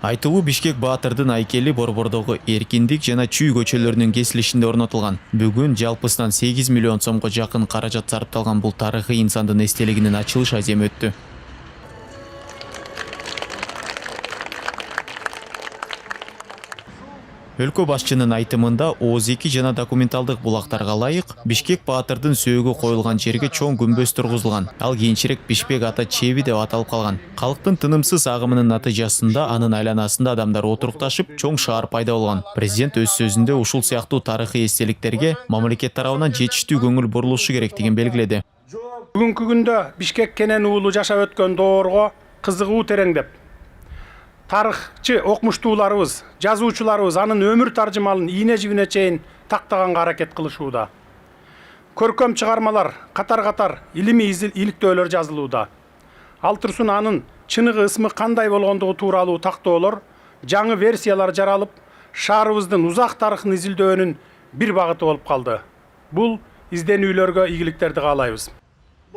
Айтылуу Бишкек Баатырдын айкели Борбордогу Эркиндик жана Чүй көчөлөрүнүн кесилишинде орнотулган. Бүгүн жалпысынан 8 миллион сомго жакын каражат сарпталган бул тарыхый инсандын эстелигинин ачылыш аземи өттү. Өлкө башчынын айтымында Оз-2 жана документалдык булактарга ылайык Бишкек Баатырдын сөөгү коюлган жерге чоң күмбөз тургузулган. Ал кийинчерээк Бишпек ата чеби деп аталып калган. Калктын тынымсыз агымынын натыйжасында анын айланасында адамдар отурукташып, чоң шаар пайда болгон. Президент өз сөзүндө ушул сыяктуу тарыхый эстеликтерге мамлекет тарабынан жетиштүү көңүл бурулушу керектигин белгиледи. Бүгүнкү күндө Бишкек кенен уулу жашап өткөн доорго кызыгуу тереңдеп, тарыхчы окумуштууларыбыз, жазуучуларыбыз анын өмүр таржымалын ийне жибине чейин тактаганга аракет кылышууда. Көркөм чыгармалар катар-катар илимий иликтөөлөр жазылууда. Ал турсун анын чыныгы ысмы кандай болгондугу тууралуу тактоолор, жаңы версиялар жаралып, шаарыбыздын узак тарыхын изилдөөнүн бир багыты болуп калды. Бул изденүүлөргө ийгиликтерди каалайбыз.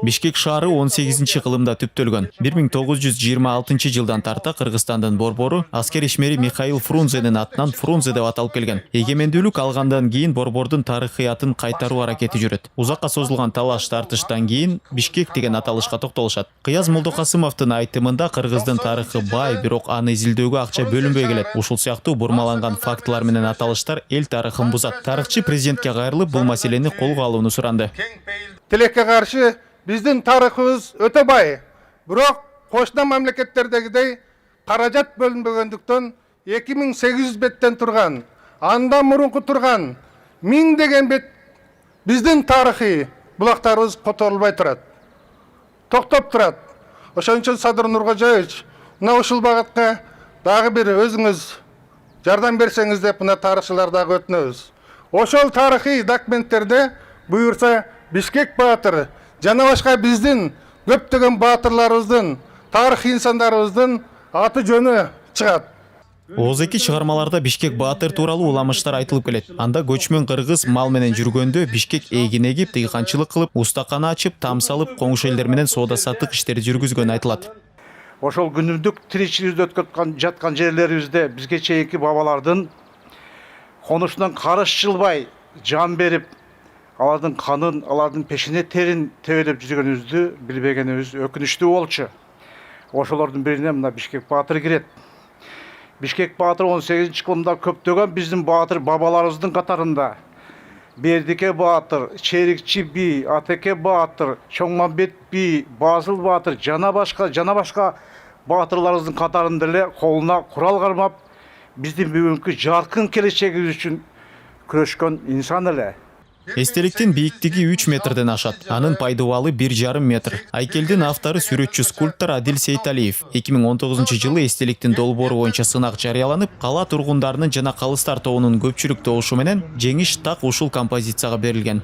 Бишкек шаары 18 кылымда түптөлгөн. 1926 жылдан тарта Кыргызстандын борбору аскер ишмери Михаил Фрунзенин атынан Фрунзе деп аталып келген. Эгемендүүлүк алгандан кийин борбордун тарыхый атын кайтаруу аракети жүрөт. Узакка созулган талаш тартыштан кийин Бишкек деген аталышка токтолушат. Кыяз Молдокасымовдун айтымында Кыргыздын тарыхы бай, бирок аны изилдөөгө акча бөлүнбөй келет. Ушул сыяктуу бурмаланган фактылар менен аталыштар эл тарыхын бузат. Тарыхчы президентке кайрылып бул маселени колго алууну суранды. Тилекке каршы биздин тарыхыбыз өтө бай, бирок кошуна мамлекеттердегидей каражат бөлүнбөгөндүктөн 2800 беттен турган, андан мурунку турган 1000 деген бет биздин тарыхый булактарыбыз которулбай турат. Токтоп турат. Ошон үчүн Садыр Нуркожоевич, мына ушул багытка дагы бир өзүңүз жардам берсеңиз деп мына тарыхчылардан өтүнөбүз. Ошол тарыхый документтерде буюрса Бишкек Баатыр жана башка биздин көптөгөн баатырларыбыздын, тарыхый инсандарыбыздын аты жөнү чыгат. Оз-2 чыгармаларда Бишкек Баатыр тууралуу уламыштар айтылып келет. Анда көчмөн кыргыз мал менен жүргөндө Бишкек эгин эгип, дыйканчылык кылып, устакана ачып, там салып, коңшу элдер менен соода саттык иштери жүргүзгөнү айтылат. Ошол күнүмдүк тиричиликти өткөрүп жаткан жерлерибизде бизге чейинки бабалардын конушунан карыш жылбай жан берип, алардын канын, алардын пешине терин тебелеп жүргөнүбүздү билбегенибиз өкүнүчтүү болчу. Ошолордун бирине мына Бишкек Баатыр кирет. Бишкек Баатыр 18 кылымда көптөгөн биздин баатыр бабаларыбыздын катарында Бердике Баатыр, Черикчи би, Атеке Баатыр, Чоңмамбет би, Базыл Баатыр жана башка баатырларыбыздын катарында эле колуна курал кармап, биздин бүгүнкү жаркын келечегибиз үчүн күрөшкөн инсан эле. Эстеликтин бийиктиги 3 метрден ашат. Анын пайдубалы 1,5 метр. Айкелдин автору сүрөтчү скульптор Адил Сейталиев. 2019 жылы эстеликтин долбоору боюнча сынак жарыяланып, кала тургундарынын жана калыстар тобунун көпчүлүк добушу менен жеңиш так ушул композицияга берилген.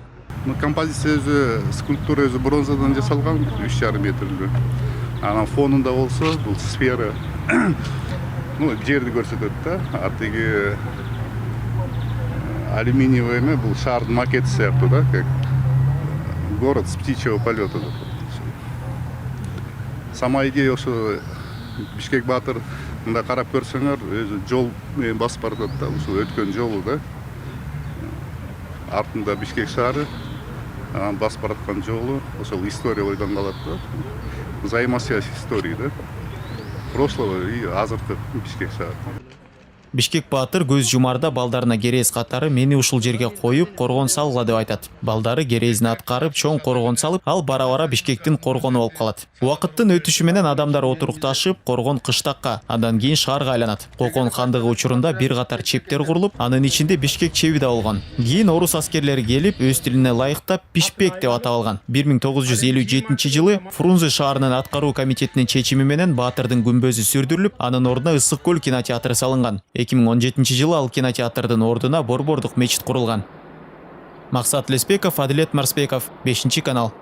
Композиция өзү, скульптура өзү бронзадан жасалган, 3,5 метрлүү. Анан фонунда болсо, бул сфера, жерди көрсөтөт да, атыгы алюминиевый эме, бул шаардын макети сыяктуу да, как город с птичьего полета. Сама идея ошо Бишкек Баатыр мында карап көрсөңөр, өзү жол басып баратат да, ушул өткөн жолу да. Артында Бишкек шаары, анан басып бараткан жолу, ошол история ойдон калат да. Взаимосвязь истории да. Прошлого и азыркы Бишкек шаары. Бишкек Баатыр көз жумарда балдарына керез катары мени ушул жерге коюп, коргон салгыла деп айтат. Балдары керезин аткарып, чоң коргон салып, ал бара-бара Бишкектин коргону болуп калат. Убакыттын өтүшү менен адамдар отурукташып, коргон кыштакка, андан кийин шаарга айланат. Кокон хандыгы учурунда бир катар чептер курулуп, анын ичинде Бишкек чеби да болгон. Кийин орус аскерлери келип, өз тилине ылайыктап Бишпек деп атап алган. 1957 жылы Фрунзе шаарынын аткаруу комитетинин чечими менен Баатырдын күмбөзү сүрдүрүлүп, анын ордуна Ысык көл кинотеатры салынган. 2017 жылы ал кинотеатрдын ордуна Борбордук мечит курулган. Максат Леспеков, Адилет Марспеков, 5 канал.